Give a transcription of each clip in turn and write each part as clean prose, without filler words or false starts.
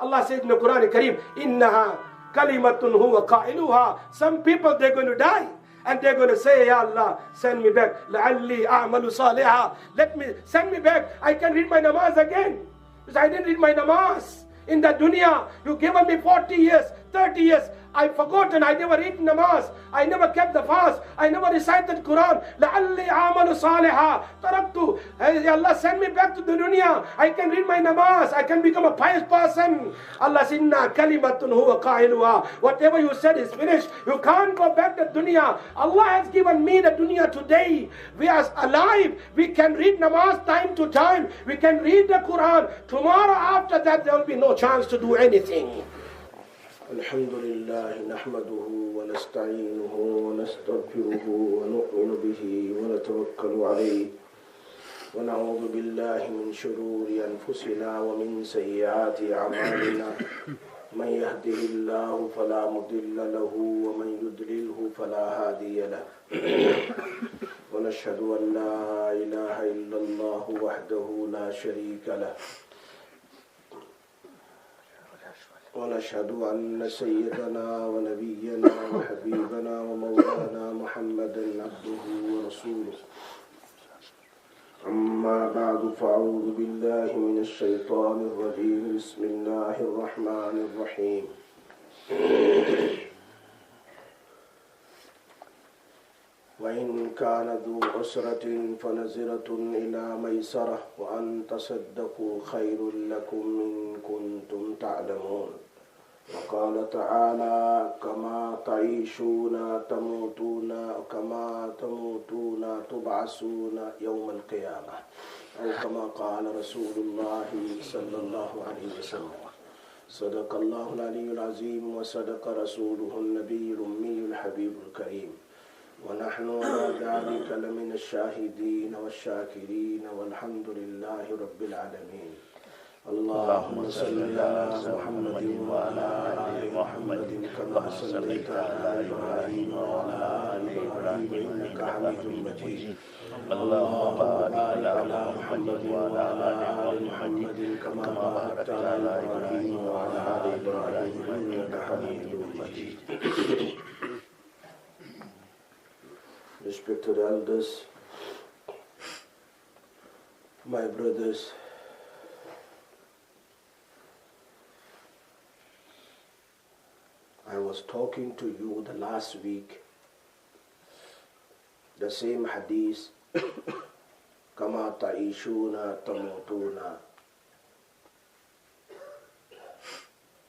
Allah says in the Quran Kareem, Innaha kalimatun huwa qailuha. Some people, they're going to die. And they're going to say, Ya Allah, send me back. لَعَلِّي أَعْمَلُ صَالِحًا. Send me back. I can read my namaz again. Because I didn't read my namaz. In the dunya, you given me 40 years, 30 years. I've forgotten. I never read namaz. I never kept the fast. I never recited Quran. لَعَلِّي أَعْمَلُ صَالِحًا تَرَكْتُ. Hey, Allah, send me back to the dunya. I can read my namaz. I can become a pious person. Allah says, Inna kalimatun huwa qailuha. Whatever you said is finished. You can't go back to dunya. Allah has given me the dunya today. We are alive. We can read namaz time to time. We can read the Quran. Tomorrow after that, there will be no chance to do anything. الحمد لله نحمده ونستعينه ونستغفره ونؤمن به ونتوكل عليه ونعوذ بالله من شرور أنفسنا ومن سيئات أعمالنا من يهده الله فلا مضل له ومن يضلله فلا هادي له ونشهد أن لا إله إلا الله وحده لا شريك له ونشهد أن سيدنا ونبينا وحبيبنا ومولانا محمدا عبده ورسوله أما بعد فأعوذ بالله من الشيطان الرجيم بسم الله الرحمن الرحيم وإن كان ذو عسرة فنزرة إلى ميسرة وأن تصدقوا خير لكم إن كنتم تعلمون وقال تعالى كما تعيشون تموتون كما تموتون تبعثون يوم القيامة أو كما قال رسول الله صلى الله عليه وسلم صدق الله العلي العظيم وصدق رسوله النبي الأمي الحبيب الكريم ونحن على ذلك لمن الشاهدين والشاكرين والحمد لله رب العالمين اللهم صل على محمد وعلى آل محمد كما صليت على إبراهيم وعلى آل إبراهيم إنك حميد مجيد اللهم بارك على محمد وعلى آل محمد كما باركت على إبراهيم وعلى آل إبراهيم إنك حميد مجيد. Respected elders, my brothers, I was talking to you the last week, the same hadith, Kama ta'ishuna tamutuna,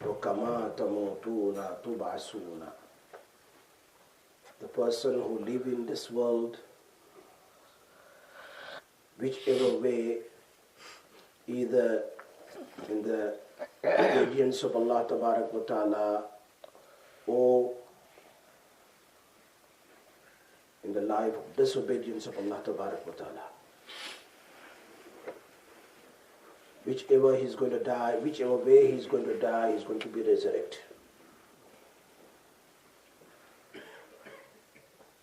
wa kama tamutuna tub'asuna. The person who live in this world, whichever way, either in the obedience of Allah Tabarak wa Ta'ala or in the life of disobedience of Allah Tabarak wa Ta'ala. Whichever he's going to die, whichever way he's going to die, he's going to be resurrected.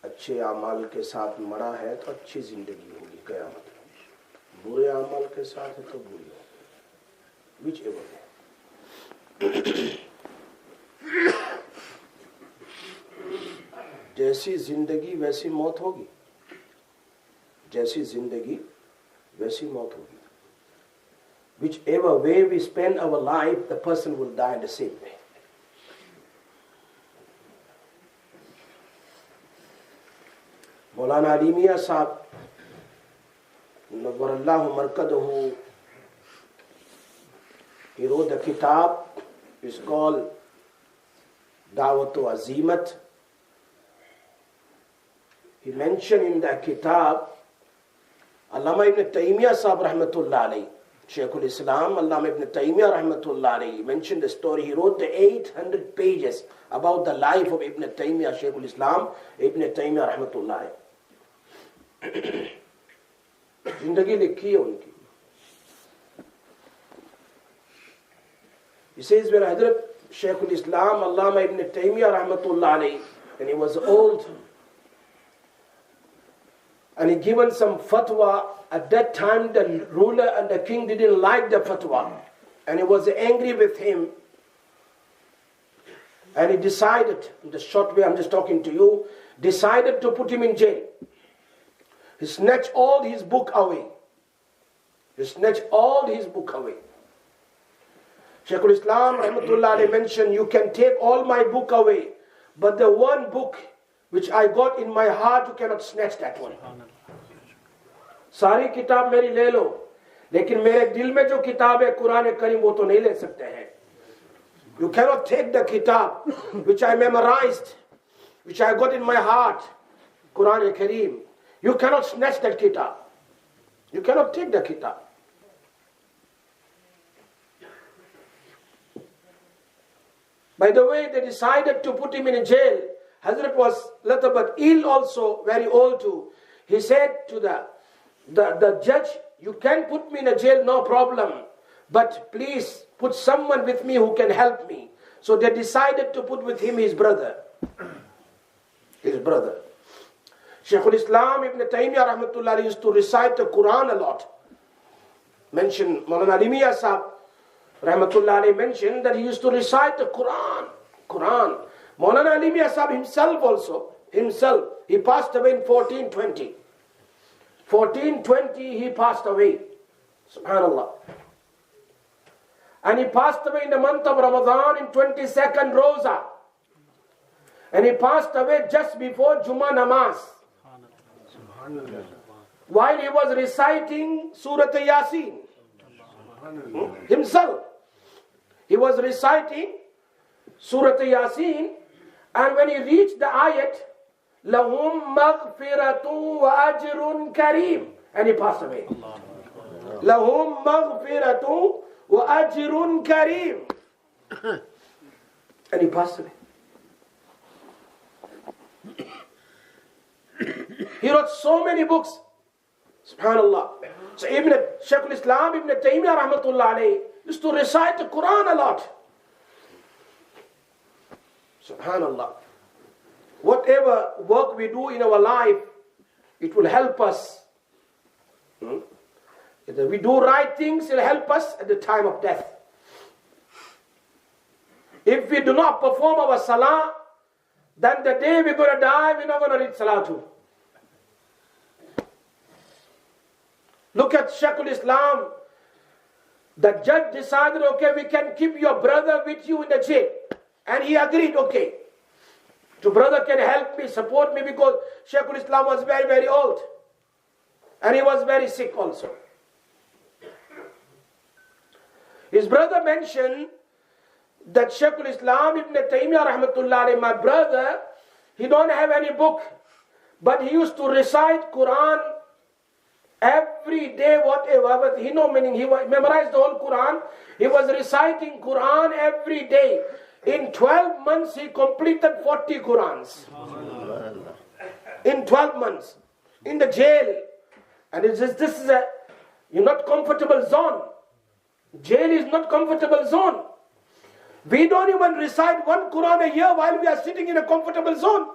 अच्छे अमाल के साथ मरा है तो अच्छी जिंदगी होगी क़यामत में, बुरे अमाल के साथ है तो बुरी होगी, whichever way. जैसी जिंदगी वैसी मौत होगी, जैसी जिंदगी वैसी मौत होगी. Whichever way we spend our life, the person will die in the same way. Maulana Ali Mian Sahab, Nawwarallahu Markadahu, he wrote the kitab, it's called Dawatu Azimat. He mentioned in the kitab, Allama ibn Taymiyyah Sahab Rahmatullah alayhi, Shaykhul Islam, Allama ibn Taymiyyah Rahmatullah alayhi, he mentioned the story. He wrote the 800 pages about the life of Ibn Taymiyyah, Shaykhul Islam, Ibn Taymiyyah Rahmatullah alayhi. जिंदगी लिखी है उनकी. He says when Hazrat Shaykhul Islam Allama ibn Taymiyyah Rahmatullah alayhi, when he was old and he given some fatwa, at that time the ruler and the king didn't like the fatwa. and he was angry with him, and he decided, in the short way I'm just talking to you, decided to put him in jail. He snatched all his book away. He snatched all his book away. Shaykhul Islam Rahmatullah alayhi mentioned, you can take all my book away, but the one book which I got in my heart, you cannot snatch that one. सारी किताब मेरी ले लो, लेकिन मेरे दिल में जो किताब है कुरान करीम वो तो नहीं ले सकते हैं. You cannot take the kitab which I memorized, which I got in my heart, Quran Kareem. You cannot snatch that kitab. You cannot take the kitab. By the way, they decided to put him in a jail. Hazrat was little but ill also, very old too. He said to the judge, you can put me in a jail, no problem. But please put someone with me who can help me. So they decided to put with him his brother. His brother. Shaykhul Islam Ibn Taymiyyah Rahmatullah used to recite the Quran a lot. Mentioned, Maulana Ali Miah Sahab Rahmatullah mentioned that he used to recite the Quran. Maulana Ali Miah Sahab himself, he passed away in 1420. 1420 he passed away. Subhanallah. And he passed away in the month of Ramadan in 22nd Roza. And he passed away just before Jummah Namaz. While he was reciting Surah Yasin. Himself. He was reciting Surah Yasin, and when he reached the ayat, Lahum maghfiratun wa ajrun kareem, and he passed away. Lahum maghfiratun wa ajrun kareem. And he passed away. He wrote so many books. Subhanallah. So Shaykhul Islam Ibn Taymiyyah Rahmatullah alayhi used to recite the Quran a lot. Subhanallah. Whatever work we do in our life, it will help us. If we do right things, it will help us at the time of death. If we do not perform our salah, then the day we're going to die, we're not going to read salah too. Look at Shaykhul Islam. The judge decided, okay, we can keep your brother with you in the jail. And he agreed, okay. Your brother can help me, support me, because Shaykhul Islam was very, very old. And he was very sick also. His brother mentioned that Shaykhul Islam Ibn Taymiyyah Rahmatullah alayhi, my brother, he don't have any book, but he used to recite Quran every day, whatever. He know meaning, he memorized the whole Quran. He was reciting Quran every day. In 12 months, he completed 40 Qurans. In 12 months. In the jail. And this is a not comfortable zone. Jail is not comfortable zone. We don't even recite one Quran a year while we are sitting in a comfortable zone.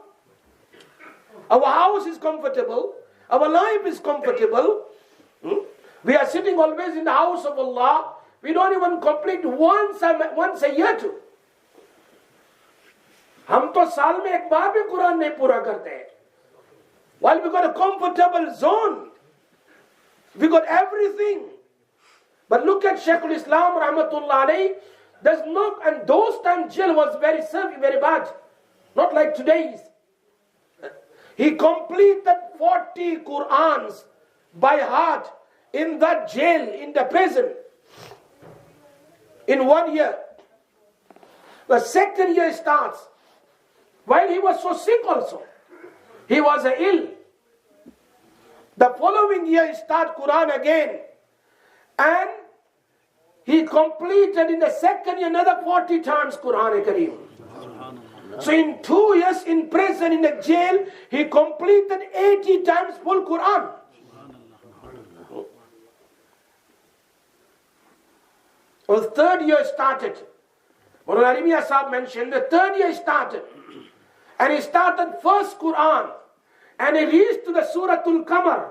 Our house is comfortable. Our life is comfortable. We are sitting always in the house of Allah. We don't even complete once a year too. हम तो साल में एक बार भी कुरान नहीं पूरा करते हैं. While we got a comfortable zone, we got everything. But look at Shaykhul Islam Rahmatullah alayhi. There's no, and those times jail was very bad. Not like today's. He completed 40 Qurans by heart in that jail, in the prison, in 1 year. The second year starts. While he was so sick also. He was ill. The following year he started Quran again. And he completed in the second year another 40 times Quran Kareem. So in 2 years in prison, in the jail, he completed 80 times full Quran. Well, the third year started. Maulana Ali Miah Sahab mentioned the third year started. And he started first Quran. And he reached to the Suratul Qamar.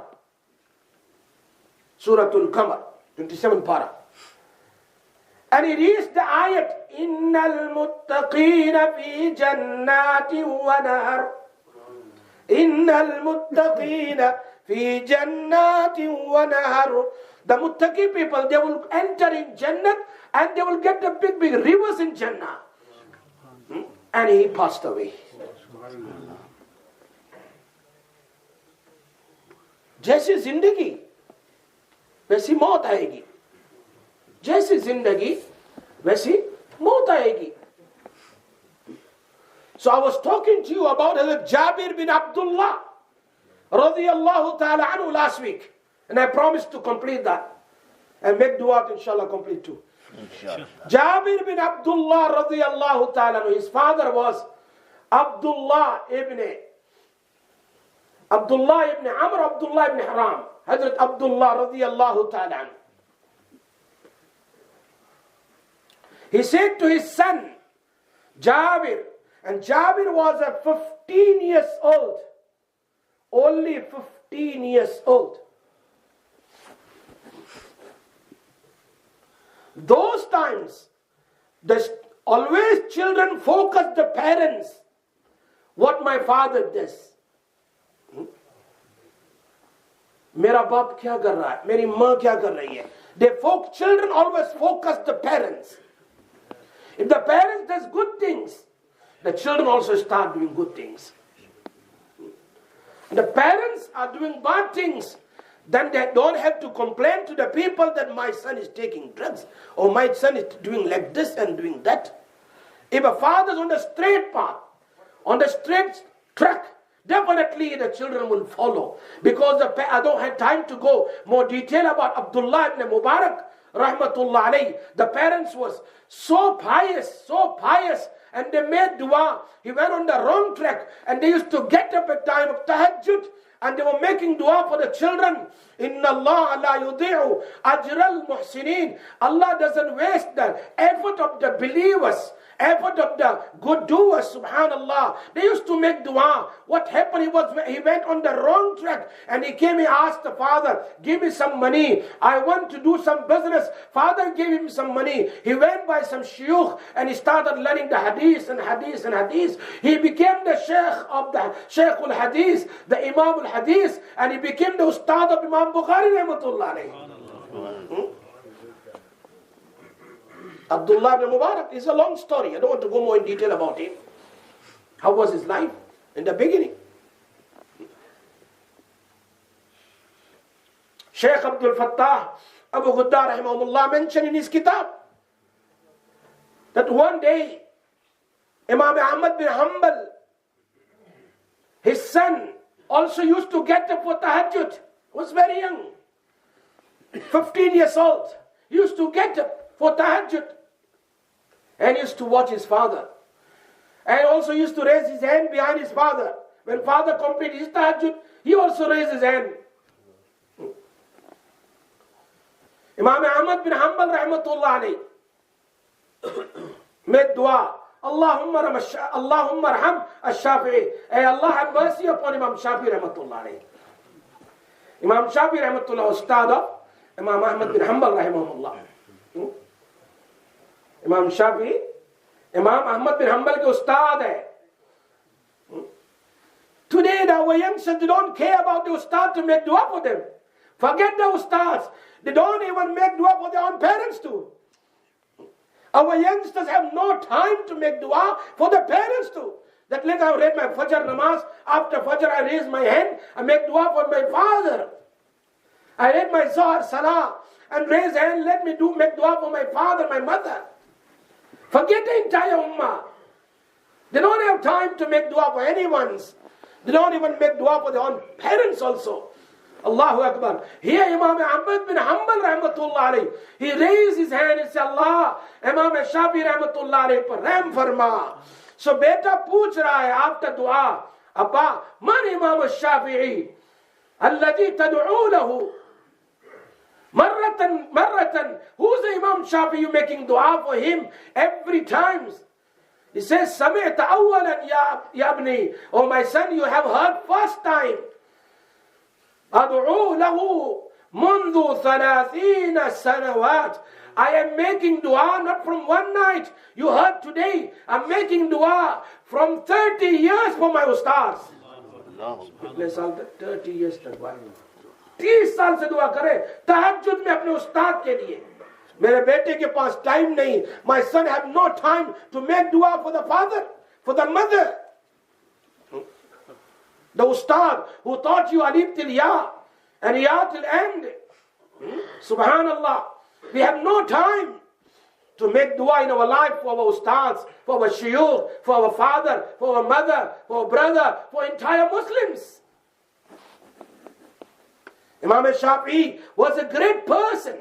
Suratul Qamar, 27 para. And he reads the ayat, Innal muttaqina fi jannati wa nahar. Innal muttaqina fi jannati wa nahar. The muttaqi people, they will enter in Jannat and they will get the big, big rivers in Jannah. And he passed away. जैसी जिंदगी वैसी मौत आएगी, जैसी जिंदगी वैसी मौत आएगी. So I was talking to you about Hazrat Jabir bin Abdullah radiyallahu ta'ala anhu last week, and I promised to complete that and make dua inshallah complete too. Inshallah. Jabir bin Abdullah radiyallahu ta'ala anhu, his father was Abdullah ibn Amr, Abdullah ibn Haram, Hazrat Abdullah radiyallahu ta'ala anhu. He said to his son Jabir, and Jabir was a 15 years old, only 15 years old. Those times, always children focus the parents, what my father does. मेरा बाप क्या कर रहा है, मेरी माँ क्या कर रही है. Children always focus the parents. If the parents does good things, the children also start doing good things. The parents are doing bad things, then they don't have to complain to the people that my son is taking drugs or my son is doing like this and doing that. If a father is on the straight path, on the straight track, definitely the children will follow. Because I don't have time to go more detail about Abdullah ibn Mubarak rahmatullah alayhi. The parents was so pious, and they made dua. He went on the wrong track, and they used to get up at time of tahajjud, and they were making dua for the children. Inna Allah la yudi'u ajral muhsinin. Allah doesn't waste the effort of the believers, effort of the good doers, subhanallah. They used to make dua. What happened? He went on the wrong track, and he asked the father, give me some money, I want to do some business. Father gave him some money. He went by some shuyukh, and he started learning the hadith and hadith and hadith. He became the Shaykh al-Hadith, the Imam al-Hadith, and he became the Ustad of Imam Bukhari rahmatullah alayhi. Abdullah ibn Mubarak is a long story. I don't want to go more in detail about him. How was his life in the beginning? Shaykh Abdul Fattah Abu Ghuddar rahimahullah mentioned in his kitab that one day Imam Ahmad bin Hanbal, his son, also used to get up for tahajjud. Was very young, 15 years old. He used to get up for tahajjud and used to watch his father, and also used to raise his hand behind his father. When father completed his tahajjud, he also raised his hand. Imam Ahmad bin Hanbal rahmatullah alayhi made dua, Allahumma arham al-Shafi'i. Hey Allah, have mercy upon Imam Shafi'i rahmatullah alayhi. Imam Shafi'i rahmatullah was ustad of Imam Ahmad bin Hanbal rahimahullah. Imam Shafi'i, Imam Ahmad bin Hanbal ke ustad hai. Today our youngsters, they don't care about the ustad to make dua for them. Forget the ustads. They don't even make dua for their own parents too. Our youngsters have no time to make dua for the parents too. That let I read my Fajr namaz. After Fajr I raise my hand and make dua for my father. I read my Zohar Salah and raise hand, let me make dua for my father, my mother. Forget the entire ummah. They don't have time to make dua for anyone's. They don't even make dua for their own parents also. Allahu Akbar. Here Imam Ahmad bin Hanbal rahmatullah alayhi, he raised his hand and said, Allah, Imam Shafi rahmatullah alayhi par rahm farma. So beta pooch raha hai after dua, Abba, man Imam Shafi'i alladhi tad'u lahu marratan, who's the Imam Shafi'i? You making dua for him every time. He says, Sami'ta awwalan ya abni, oh my son, you have heard first time. أدعو له منذ 30 سنوات. I am making dua not from one night. You heard today, I'm making dua from 30 years for my ustads. कितने साल तक? 30 years तक भाई, 30 साल से दुआ करे तहज्जुद में अपने उस्ताद के लिए. मेरे बेटे के पास टाइम नहीं. My son have no time to make dua for the father, for the mother. The ustad who taught you alif till ya and ya till end. Subhanallah. We have no time to make dua in our life for our ustads, for our shuyukh, for our father, for our mother, for our brother, for entire Muslims. Imam Shafi'i was a great person.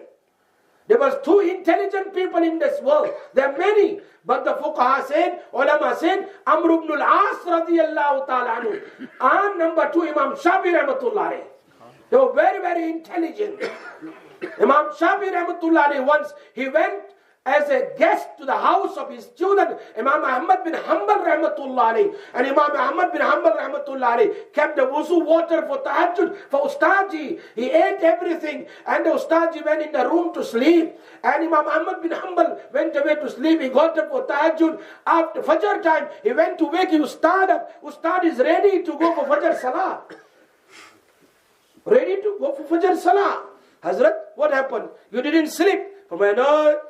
There was 2 intelligent people in this world. There are many. But the fuqaha said, ulama said, Amr ibn al-As radiyallahu ta'ala anhu. And number 2, Imam Shafi'i rahmatullah alayhi. They were very, very intelligent. Imam Shafi'i rahmatullah alayhi, once he went as a guest to the house of his student, Imam Ahmad bin Hanbal rahmatullah alayhi. And Imam Ahmad bin Hanbal rahmatullah alayhi kept the wuzu water for tahajjud, for Ustadji. He ate everything. And the Ustadji went in the room to sleep. And Imam Ahmad bin Hanbal went away to sleep. He got up for tahajjud. After Fajr time, he went to wake his Ustad up. Ustad is ready to go for Fajr Salah. Ready to go for Fajr Salah. Hazrat, what happened? You didn't sleep. For my no.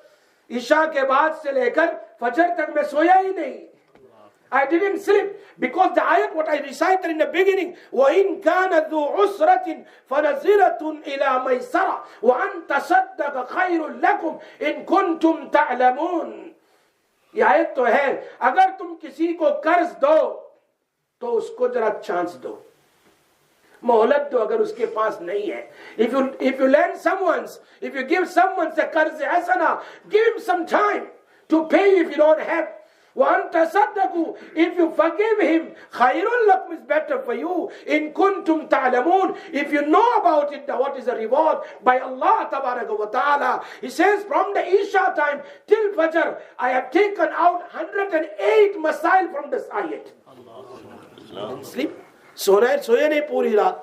Isha के बाद से लेकर फजर तक मैं सोया ही नहीं. I didn't sleep because the ayat what I recited in the beginning, وَإِنْ كَانَ ذُو عُسْرَةٍ فَنَزِرَةٌ إِلَى مَيْسَرَةٍ وَأَنْ تَصَدَّقَ خَيْرٌ لَكُمْ إِنْ كُنْتُمْ تَعْلَمُونَ. ये आयत तो है, अगर तुम किसी को कर्ज दो तो उसको जरा चांस दो, मोहलत दो अगर उसके पास नहीं है. If you lend someone's, if you give someone a qarz hasana, give him some time to pay if you don't have. وَأَنْ تَصَدَّقُوا, if you forgive him, خَيْرٌ لَكُمْ is better for you. إِن كُنْتُمْ تَعْلَمُونَ, if you know about it, what is the reward by Allah tabaraka wa ta'ala. He says from the Isha time till Fajr, I have taken out 108 masail from this ayat. Allah. Sleep. सोना है, सोए नहीं पूरी रात.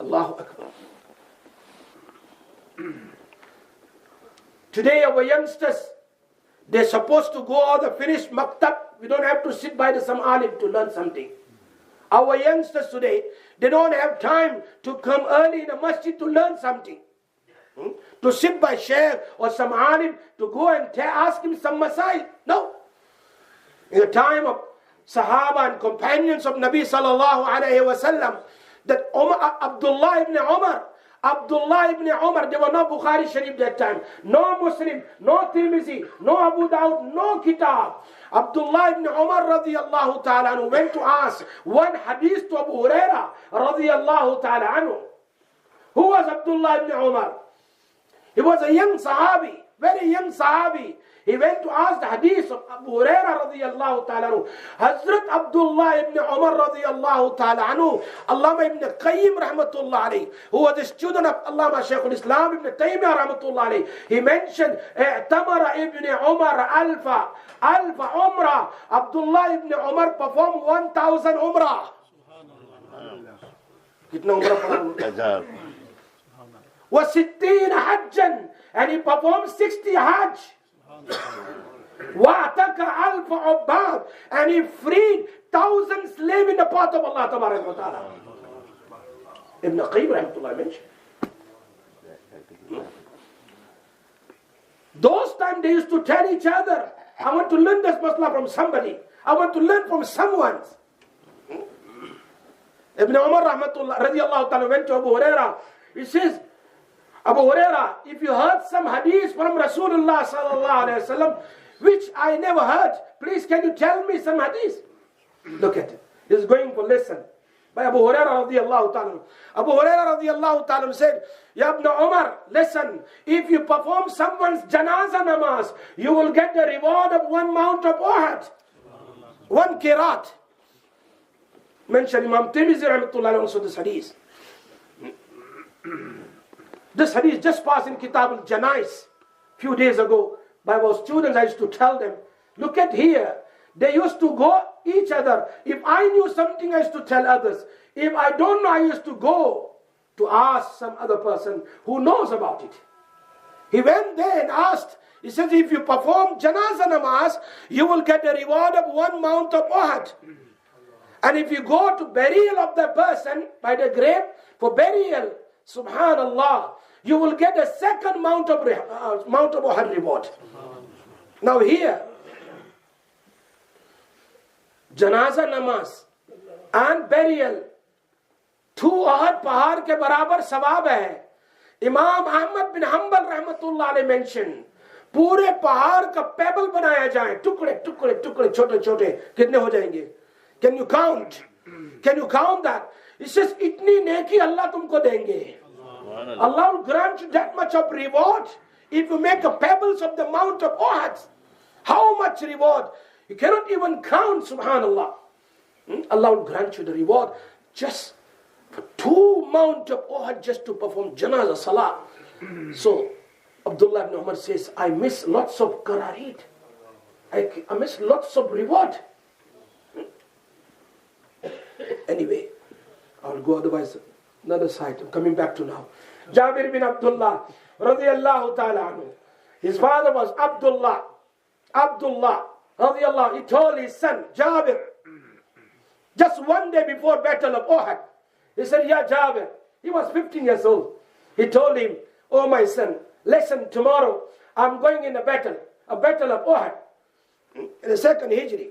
Allahu Akbar. Today our youngsters, they're supposed to go all the finished maktab. We don't have to sit by some alim to learn something. Our youngsters today, they don't have time to come early in the masjid to learn something. To sit by shaykh or some alim to go and ask him some masail. No. In the time of Sahaba and companions of Nabi sallallahu alayhi wa sallam, that Abdullah ibn Umar, there were no Bukhari Sharif that time, no Muslim, no Tirmizi, no Abu Dawud, no Kitab. Abdullah ibn Umar radiyallahu ta'ala anhu went to ask one hadith to Abu Huraira radiyallahu ta'ala anhu. Who was Abdullah ibn Umar? He was a young Sahabi, very young Sahabi. He went to ask the hadith of Abu Huraira radiyallahu ta'ala anhu. Hazrat Abdullah ibn Umar radiyallahu ta'ala anhu, Allama ibn Qayyim rahmatullah alayhi, who was a student of Allama Shaykhul Islam ibn Taymiyyah rahmatullah alayhi, he mentioned, Tamara ibn Umar alfa umrah. Abdullah ibn Umar performed 1,000 umrah. Kitna umrah performed? Was 16 hajjan, and he performed 60 hajj. وَأَعْتَكَ أَلْفَ عُبَّادٍ, and he freed 1,000 slaves in the path of Allah tabaraka wa ta'ala. Ibn Qayyim rahmatullah mentioned. Those times they used to tell each other, I want to learn this masla from somebody. I want to learn from someone. Ibn Umar rahmatullah radiyallahu ta'ala went to Abu Huraira. He says, Abu Huraira, if you heard some hadith from Rasulullah sallallahu alayhi wa sallam, which I never heard, please can you tell me some hadith? Look at it. He's going for lesson. By Abu Huraira radiyallahu ta'ala. Abu Huraira radiyallahu ta'ala said, Ya Ibn Umar, listen, if you perform someone's janaza namaz, you will get the reward of one mount of Uhud. One kirat. Mention Imam Tirmidhi rahmatullah also this hadith. This hadith just passed in Kitab al-Janais few days ago by our students. I used to tell them, look at here. They used to go each other. If I knew something, I used to tell others. If I don't know, I used to go to ask some other person who knows about it. He went there and asked. He says, if you perform janazah namaz, you will get a reward of 1 mount of Uhud. And if you go to burial of the person by the grave for burial, subhanallah, you will get a 2nd mount of Uhud reward. Now here, janazah namaz and burial, 2 Uhud pahar ke barabar sawab hai. Imam Ahmad bin Hanbal rahmatullah alayhi mentioned, पूरे पहाड़ का payable बनाया जाए, टुकड़े टुकड़े टुकड़े छोटे छोटे, कितने हो जाएंगे? Can you count? Can you count that? It says इतनी नेकी अल्लाह तुमको देंगे. Allah will grant you that much of reward if you make a pebbles of the mount of Uhud. How much reward? You cannot even count, subhanallah. Allah will grant you the reward just for 2 mount of Uhud just to perform janazah salah. So Abdullah ibn Umar says, I miss lots of qarareed. I miss lots of reward. Anyway, I'll go otherwise. Another side. I'm coming back to now. Jabir bin Abdullah radiyallahu ta'ala anhu. His father was Abdullah. Abdullah radiyallahu. He told his son Jabir, just one day before battle of Uhud, he said, Ya Jabir. He was 15 years old. He told him, oh my son, listen, tomorrow I'm going in a battle of Uhud, in the 2nd Hijri.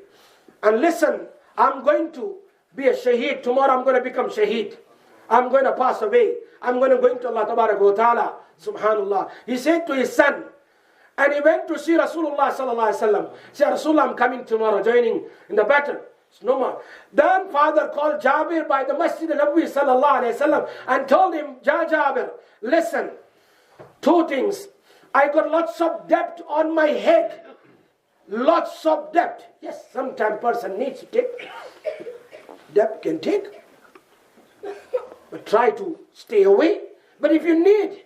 And listen, I'm going to be a shaheed. Tomorrow I'm going to become shaheed. I'm going to pass away. I'm going to go into Allah Tabarak wa Ta'ala. Subhanallah. He said to his son, and he went to see Rasulullah Sallallahu Alaihi Wasallam. He said, Rasulullah, I'm coming tomorrow, joining in the battle. It's no more. Then father called Jabir by the Masjid al-Nabawi Sallallahu Alaihi Wasallam and told him, Jabir, listen, 2 things. I got lots of debt on my head. Lots of debt. Yes, sometimes person needs to take. Debt can take. But try to stay away. But if you need.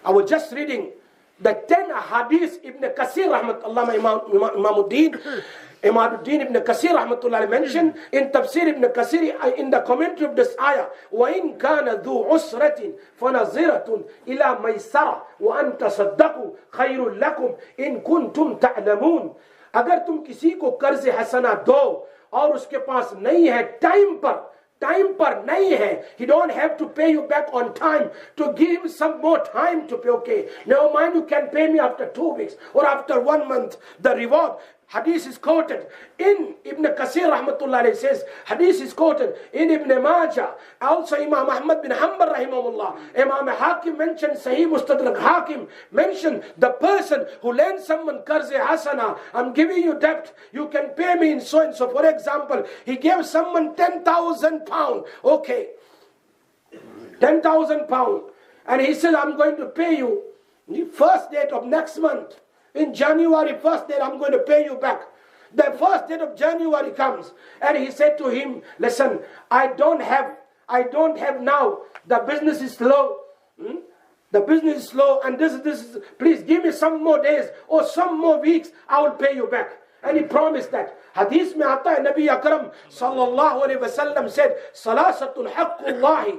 I was just reading the 10 hadiths Ibn Kasir rahmatullah Imaduddin Ibn Kasir rahmatullah mentioned in Tafsir Ibn Kasir in the commentary of this ayah, وَإِن كَانَ ذُو عُسْرَةٍ فَنَظِرَةٌ إِلَى مَيْسَرَةٍ وَأَن تَصَدَّقُوا خَيْرٌ لَكُمْ إِن كُنتُمْ تَعْلَمُونَ. अगर तुम किसी को कर्ज हसना दो और उसके पास नहीं है टाइम पर नहीं है, he don't have to pay you back on time, to give him some more time to pay. Okay, never mind, you can pay me after 2 weeks or after 1 month. The reward. Hadith is quoted in Ibn Kasir rahmatullah alayhi says, hadith is quoted in Ibn Majah. Also Imam Ahmad bin Hanbal rahimahullah. Imam Hakim mentioned, Sahih Mustadrak Hakim mentioned, the person who lends someone karze hasana, I'm giving you debt, you can pay me in so and so. For example, he gave someone 10,000 pounds. Okay, 10,000 pounds. And he said, I'm going to pay you the first date of next month. In January 1st day, I'm going to pay you back. The first day of January comes, and he said to him, listen, I don't have now. The business is slow. The business is slow, and this is, please give me some more days or some more weeks, I will pay you back. And he promised that. Hadith mein aata hai, Nabi Akram sallallahu alayhi wa sallam said, Salasatul haqqullahi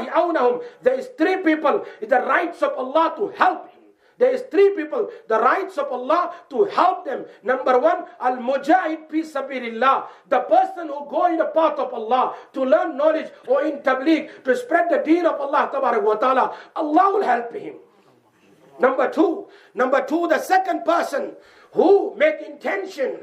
awnahum. There is 3 people, the rights of Allah to help him. There is 3 people, the rights of Allah to help them. Number 1, al-mujahid fi sabilillah, the person who go in the path of Allah to learn knowledge or in tabligh, to spread the deen of Allah tabarak wa ta'ala. Allah will help him. Number two, the second person who make intention,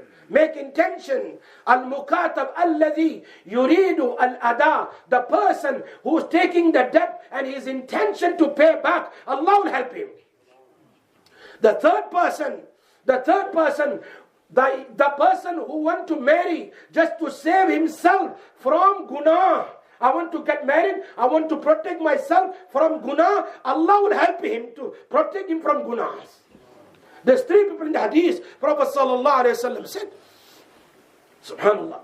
al-mukatab alladhi yuridu al-ada, the person who is taking the debt and his intention to pay back, Allah will help him. The third person, the person who want to marry just to save himself from guna. I want to get married, I want to protect myself from guna. Allah will help him to protect him from gunas. There's 3 people in the hadith. Prophet sallallahu alaihi wasallam said, subhanallah.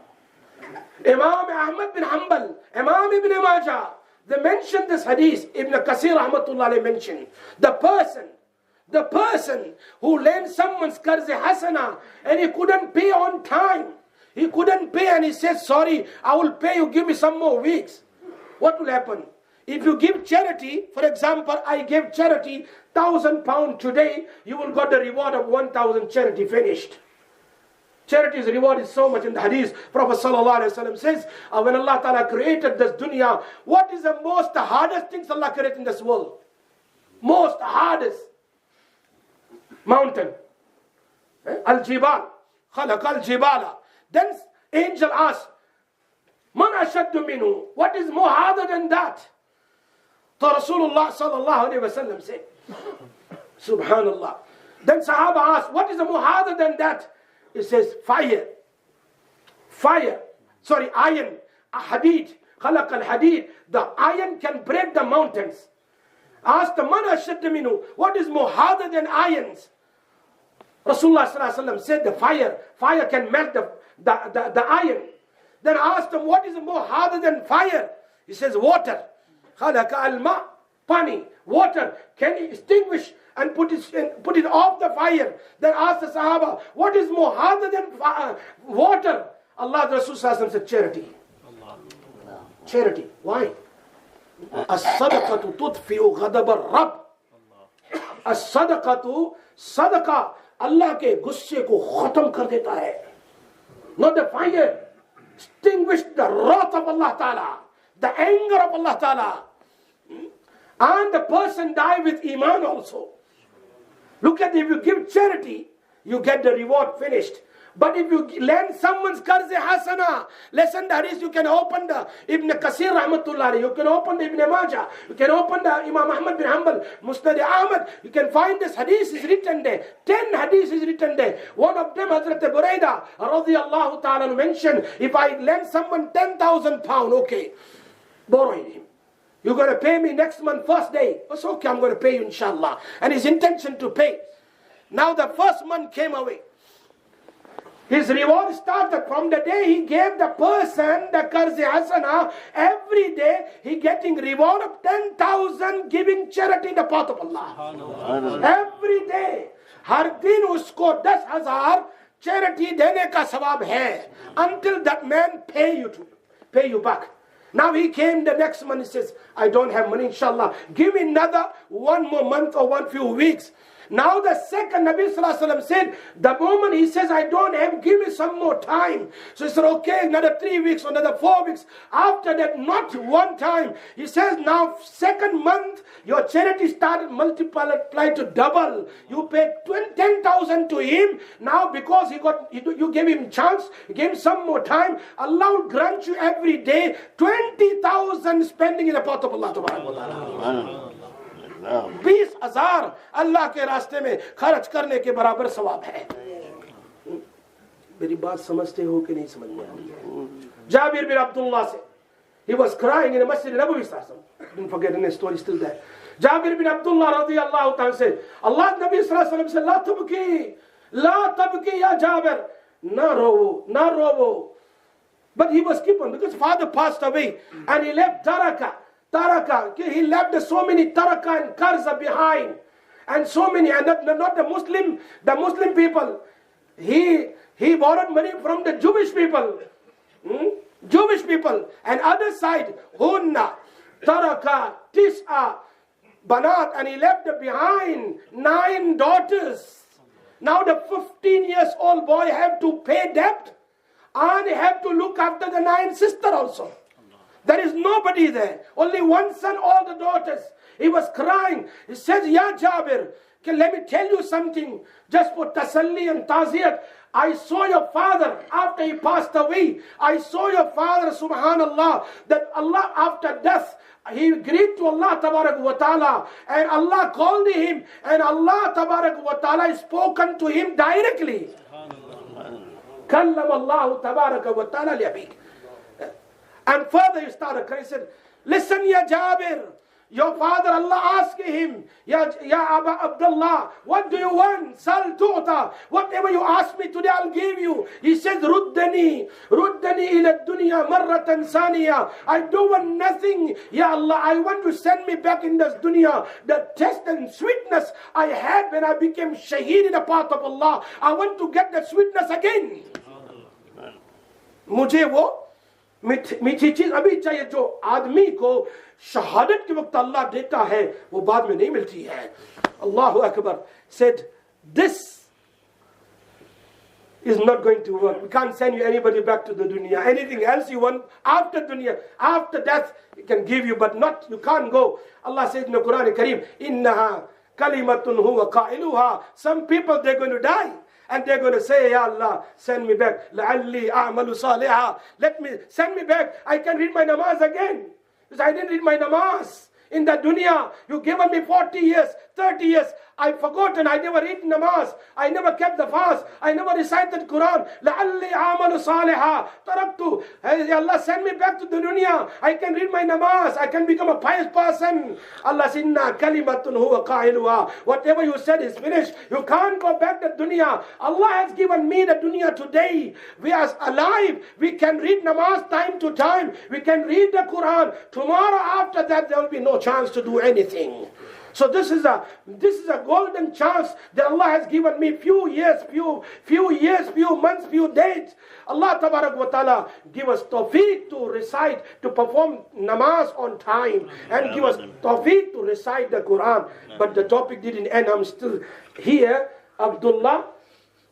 Imam Ahmad bin Hanbal, Imam Ibn Majah, they mentioned this hadith. Ibn Kasir rahmatullah mentioned the person who lent someone's karz hasana and he couldn't pay on time. He couldn't pay and he said, sorry, I will pay you, give me some more weeks. what will happen? If you give charity, for example, I give charity £1,000 today, you will get the reward of 1,000 charity finished. Charity's reward is so much. In the hadith, Prophet ﷺ says, when Allah Ta'ala created this dunya, what is the most hardest things Allah created in this world? Most hardest mountain. Al-Jibal. Khalaq al-Jibala. Then angel asked, Man ashaddu minhu? What is more harder than that? So Rasulullah ﷺ said, Subhanallah. Then Sahaba asked, what is more harder than that? It says fire. Fire. Sorry, iron. Hadid. Khalaq al-Hadid. The iron can break the mountains. Asked the man ashaddu minhu, what is more harder than irons? Rasulullah ﷺ said the fire. Fire can melt the iron. Then asked him, what is more harder than fire? He says water. Khalaq al-ma. Pani. Water can extinguish and put it off the fire. Then asked the Sahaba, what is more harder than water? Allah the Rasul said charity. Charity. Why? As-sadaqatu tudfi'u ghadab ar-Rabb. As-sadaqatu, sadaqa Allah के गुस्से को खत्म कर देता है. Not the fire. Extinguish the wrath of Allah Ta'ala, the anger of Allah Ta'ala. And the person die with iman also. Look at, if you give charity, you get the reward finished. But if you lend someone's qarz hasana, listen the hadith, you can open the Ibn Kasir rahmatullah, you can open the Ibn Majah, you can open the Imam Ahmad bin Hanbal, Musnad Ahmad, you can find this hadith is written there. 10 hadith is written there. One of them, Hazrat Buraidah radiyallahu ta'ala mentioned, if I lend someone £10,000, okay, borrowing him. You're going to pay me next month, first day. It's okay, I'm going to pay you inshallah. And his intention to pay. Now the first month came away. His reward started from the day he gave the person the qarz hasana. Every day he getting reward of 10,000 giving charity in the path of Allah. Every day. हर दिन उसको 10,000 charity देने का सवाब है. Until that man pay you back. Now he came the next month, he says, I don't have money, inshallah. Give me another one more month or one few weeks. Now the second Nabi Sallallahu Alaihi Wasallam said, the moment he says, I don't have, give me some more time. So he said, okay, another 3 weeks, another 4 weeks. After that, not one time. He says, now second month, your charity started multiply to double. You paid 10,000 to him. Now because you gave him chance, you gave him some more time, Allah will grant you every day 20,000 spending in the path of Allah. 20,000 अल्लाह के रास्ते में खर्च करने के बराबर सवाब है. मेरी बात समझते हो कि नहीं समझ में आती? Jabir bin Abdullah said, he was crying in the Masjid Nabawi. Didn't forget, in the story still there. Jabir bin Abdullah radiyallahu ta'ala said, Allah Nabi sallallahu alaihi wasallam said, la tabki ya Jabir, na rowo. But he was keep on, because father passed away and he left taraka, he left so many taraka and qarza behind, and so many, and not the Muslim people. He borrowed money from the Jewish people, and other side, hunna taraka tis'a banat, and he left behind 9 daughters. Now the 15 years old boy have to pay debt, and he have to look after the 9 sisters also. There is nobody there. Only one son, all the daughters. He was crying. He says, Ya Jabir, let me tell you something. Just for tasalli and taziyat. I saw your father after he passed away. I saw your father, subhanallah, that Allah after death, he agreed to Allah tabarak wa ta'ala. And Allah called him. And Allah tabarak wa ta'ala spoken to him directly. Kallam Allah tabarak wa ta'ala li abik. And further he started crying. He said, listen, Ya Jabir, your father, Allah asked him, Ya Aba Abdullah, what do you want? Sal tu'ta. Whatever you ask me today, I'll give you. He said, Ruddani ila dunya marratan saniya. I don't want nothing. Ya Allah, I want to send me back in this dunya. The taste and sweetness I had when I became shaheed in the path of Allah. I want to get that sweetness again. Mujhe wo मीठी चीज अभी चाहिए। जो आदमी को शहादत के वक्त अल्लाह देता है वो बाद में नहीं मिलती है। अल्लाह Akbar said this is not going to work. We can't send you anybody back to the dunya. Anything else you want after dunya, after death, He can give you, but not, you can't go. Allah says in the Quran Kareem, Innaha kalimatun huwa qailuha. Some people, they're going to die. And they're going to say, Ya Allah, send me back. لَعَلِّي أَعْمَلُ صَالِحًا. Send me back. I can read my namaz again. Because I didn't read my namaz. In the dunya, you've given me 40 years, 30 years. I've forgotten. I never read namaz. I never kept the fast. I never recited Quran. لَعَلِّي أَعْمَلُ صَالِحًا تَرَكْتُ. Hey, Allah, send me back to the dunya. I can read my namaz. I can become a pious person. Allah says, Inna kalimatun huwa qailuha. Whatever you said is finished. You can't go back to dunya. Allah has given me the dunya today. We are alive. We can read namaz time to time. We can read the Quran. Tomorrow after that, there will be no chance to do anything. So this is a golden chance that Allah has given me. Few years, few months, few days. Allah Tabarak wa Ta'ala give us tawfiq to recite, to perform namaz on time, and give us tawfiq to recite the Quran. But the topic didn't end. I'm still here. Abdullah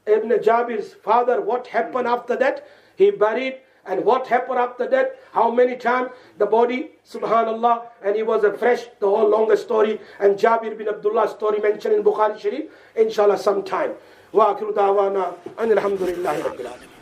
ibn Jabir's father, what happened after that? He buried. And what happened after that? How many times the body, subhanallah, and he was afresh, the whole longer story. And Jabir bin Abdullah's story mentioned in Bukhari Sharif, inshallah sometime. Wa akhiru da'wana, and alhamdulillahi rabbil alamin.